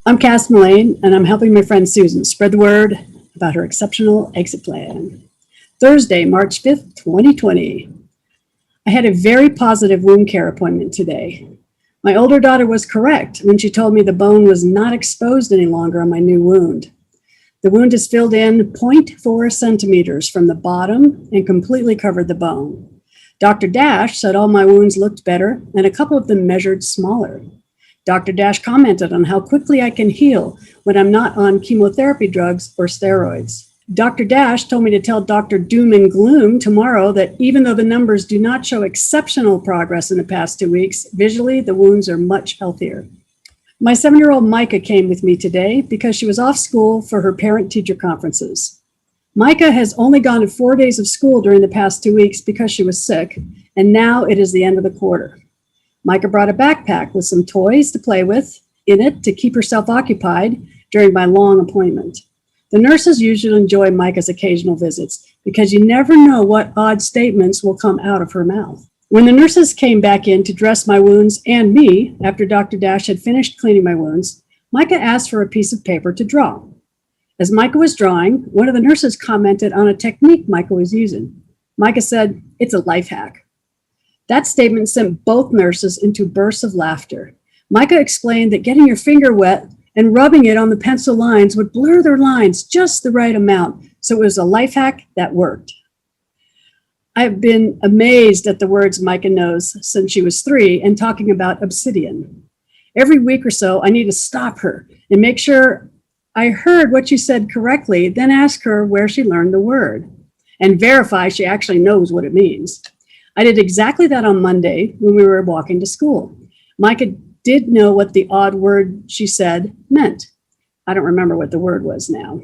I'm Cass Mullane, and I'm helping my friend Susan spread the word about her exceptional exit plan. Thursday, March 5th, 2020. I had a very positive wound care appointment today. My older daughter was correct when she told me the bone was not exposed any longer on my new wound. The wound is filled in 0.4 centimeters from the bottom and completely covered the bone. Dr. Dash said all my wounds looked better and a couple of them measured smaller. Dr. Dash commented on how quickly I can heal when I'm not on chemotherapy drugs or steroids. Dr. Dash told me to tell Dr. Doom and Gloom tomorrow that even though the numbers do not show exceptional progress in the past 2 weeks, visually the wounds are much healthier. My 7-year-old Micah came with me today because she was off school for her parent-teacher conferences. Micah has only gone to 4 days of school during the past 2 weeks because she was sick, and now it is the end of the quarter. Micah brought a backpack with some toys to play with in it to keep herself occupied during my long appointment. The nurses usually enjoy Micah's occasional visits because you never know what odd statements will come out of her mouth. When the nurses came back in to dress my wounds and me after Dr. Dash had finished cleaning my wounds, Micah asked for a piece of paper to draw. As Micah was drawing, one of the nurses commented on a technique Micah was using. Micah said, "It's a life hack." That statement sent both nurses into bursts of laughter. Micah explained that getting your finger wet and rubbing it on the pencil lines would blur their lines just the right amount, so it was a life hack that worked. I've been amazed at the words Micah knows since she was 3 and talking about obsidian. Every week or so, I need to stop her and make sure I heard what she said correctly, then ask her where she learned the word and verify she actually knows what it means. I did exactly that on Monday when we were walking to school. Micah did know what the odd word she said meant. I don't remember what the word was now.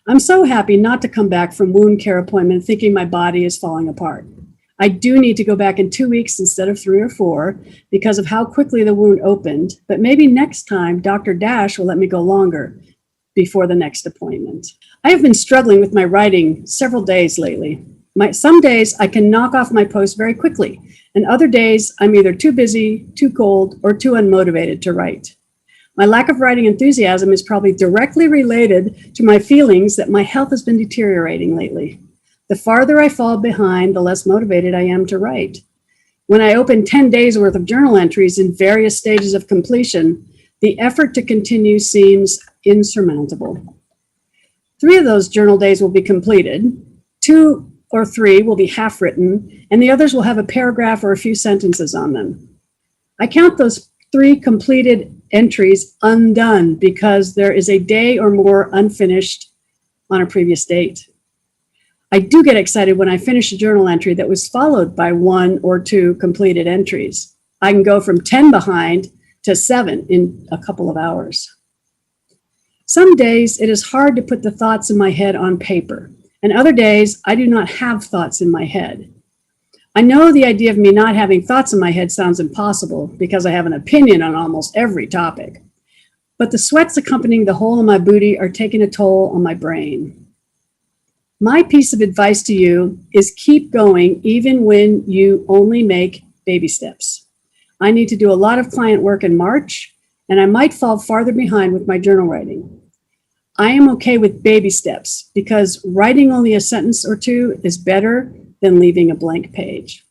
I'm so happy not to come back from wound care appointment thinking my body is falling apart. I do need to go back in 2 weeks instead of 3 or 4 because of how quickly the wound opened, but maybe next time Dr. Dash will let me go longer before the next appointment. I have been struggling with my writing several days lately. Some days I can knock off my post very quickly, and other days I'm either too busy, too cold, or too unmotivated to write. My lack of writing enthusiasm is probably directly related to my feelings that my health has been deteriorating lately. The farther I fall behind, the less motivated I am to write. When I open 10 days worth of journal entries in various stages of completion, the effort to continue seems insurmountable. 3 of those journal days will be completed, 2 or 3 will be half written, and the others will have a paragraph or a few sentences on them. I count those 3 completed entries undone because there is a day or more unfinished on a previous date. I do get excited when I finish a journal entry that was followed by 1 or 2 completed entries. I can go from 10 behind to 7 in a couple of hours. Some days it is hard to put the thoughts in my head on paper. And other days, I do not have thoughts in my head. I know the idea of me not having thoughts in my head sounds impossible because I have an opinion on almost every topic. But the sweats accompanying the hole in my booty are taking a toll on my brain. My piece of advice to you is keep going even when you only make baby steps. I need to do a lot of client work in March, and I might fall farther behind with my journal writing. I am okay with baby steps because writing only a sentence or 2 is better than leaving a blank page.